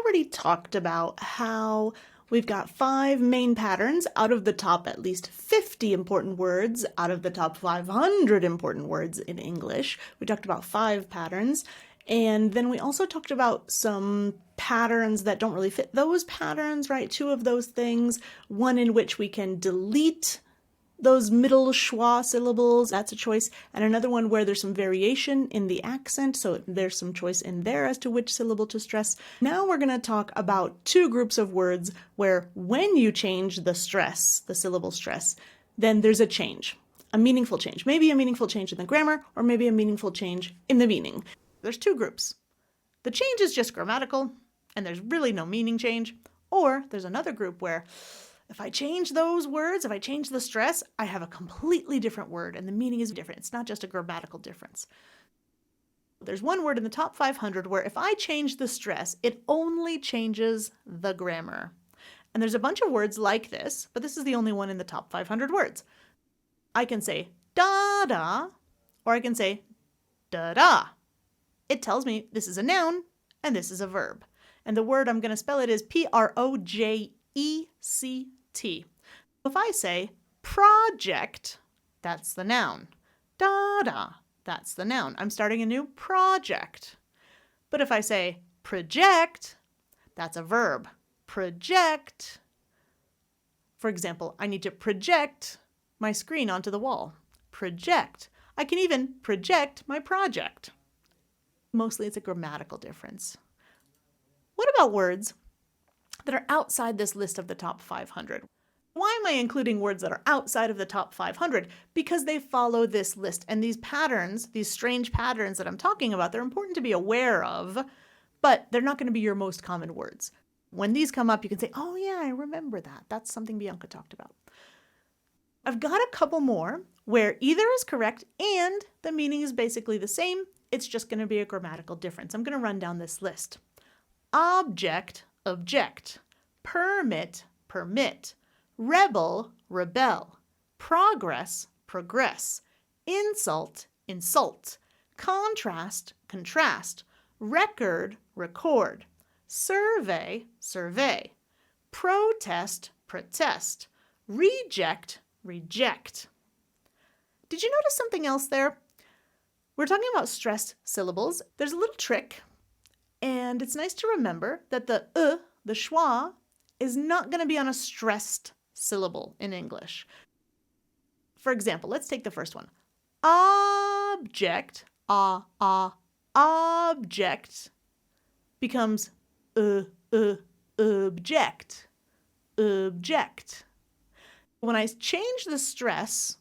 already talked about how we've got 5 main patterns out of the top at least 50 important words, out of the top 500 important words in English. We talked about 5 patterns. And then we also talked about some patterns that don't really fit those patterns, right? 2 of those things, one in which we can delete those middle schwa syllables, that's a choice, and another one where there's some variation in the accent, so there's some choice in there as to which syllable to stress. Now we're going to talk about 2 groups of words where when you change the stress, the syllable stress, then there's a change, a meaningful change. Maybe a meaningful change in the grammar, or maybe a meaningful change in the meaning. There's 2 groups. The change is just grammatical, and there's really no meaning change. Or there's another group where if I change those words, if I change the stress, I have a completely different word and the meaning is different. It's not just a grammatical difference. There's one word in the top 500 where if I change the stress, it only changes the grammar. And there's a bunch of words like this, but this is the only one in the top 500 words. I can say da-da, or I can say da-da. It tells me this is a noun and this is a verb. And the word I'm going to spell it is Project. If I say project, that's the noun. Da-da, that's the noun. I'm starting a new project. But if I say project, that's a verb. Project. For example, I need to project my screen onto the wall. Project. I can even project my project. Mostly it's a grammatical difference. What about words that are outside this list of the top 500? Why am I including words that are outside of the top 500? Because they follow this list. And these patterns, these strange patterns that I'm talking about, they're important to be aware of, but they're not going to be your most common words. When these come up, you can say, oh yeah, I remember that. That's something Bianca talked about. I've got a couple more where either is correct and the meaning is basically the same. It's just going to be a grammatical difference. I'm going to run down this list. Object, object. Permit, permit. Rebel, rebel. Progress, progress. Insult, insult. Contrast, contrast. Record, record. Survey, survey. Protest, protest. Reject, reject. Did you notice something else there? We're talking about stressed syllables. There's a little trick, and it's nice to remember that the schwa, is not going to be on a stressed syllable in English. For example, let's take the first one. Object, object, becomes object, object. When I change the stress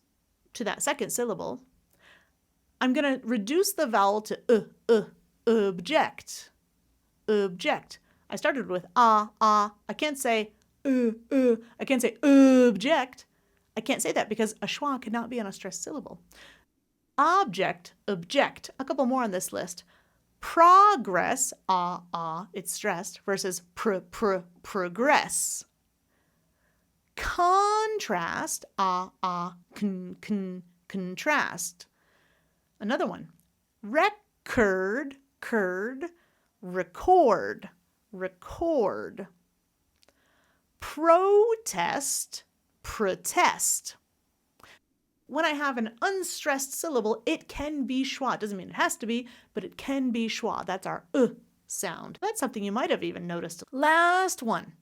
to that second syllable, I'm going to reduce the vowel to object, object. I started with I can't say I can't say object. I can't say that because a schwa cannot be on a stressed syllable. Object, object. A couple more on this list. Progress, it's stressed, versus progress. Contrast, contrast. Another one. Record, record, record. Protest, protest. When I have an unstressed syllable, it can be schwa. It doesn't mean it has to be, but it can be schwa. That's our sound. That's something you might have even noticed. Last one.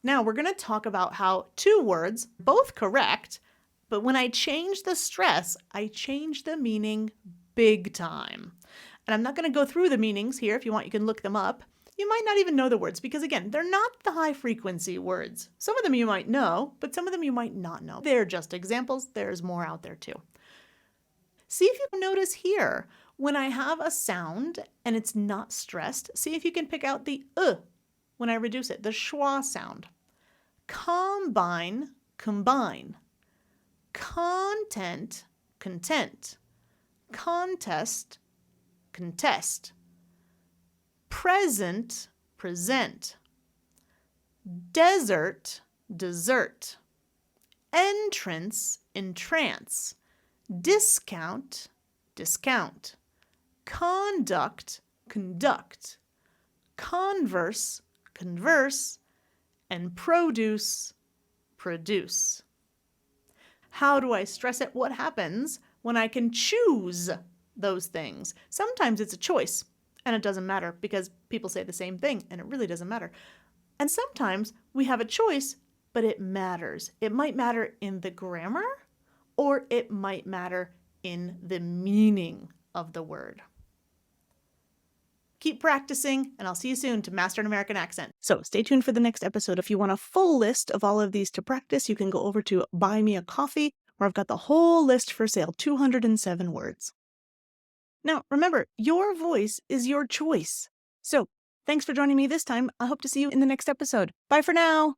Now we're going to talk about how 2 words, both correct, but when I change the stress, I change the meaning big time. And I'm not going to go through the meanings here. If you want, you can look them up. You might not even know the words because, again, they're not the high-frequency words. Some of them you might know, but some of them you might not know. They're just examples. There's more out there, too. See if you can notice here, when I have a sound and it's not stressed, see if you can pick out the when I reduce it, the schwa sound. Combine, combine. Content, content. Contest, contest. Present, present. Desert, desert. Entrance, entrance. Discount, discount. Conduct, conduct. converse, converse, and produce, produce. How do I stress it? What happens when I can choose those things? Sometimes it's a choice, and it doesn't matter because people say the same thing, and it really doesn't matter. And sometimes we have a choice, but it matters. It might matter in the grammar, or it might matter in the meaning of the word. Keep practicing, and I'll see you soon to master an American accent. So stay tuned for the next episode. If you want a full list of all of these to practice, you can go over to Buy Me a Coffee, where I've got the whole list for sale, 207 words. Now, remember, your voice is your choice. So thanks for joining me this time. I hope to see you in the next episode. Bye for now.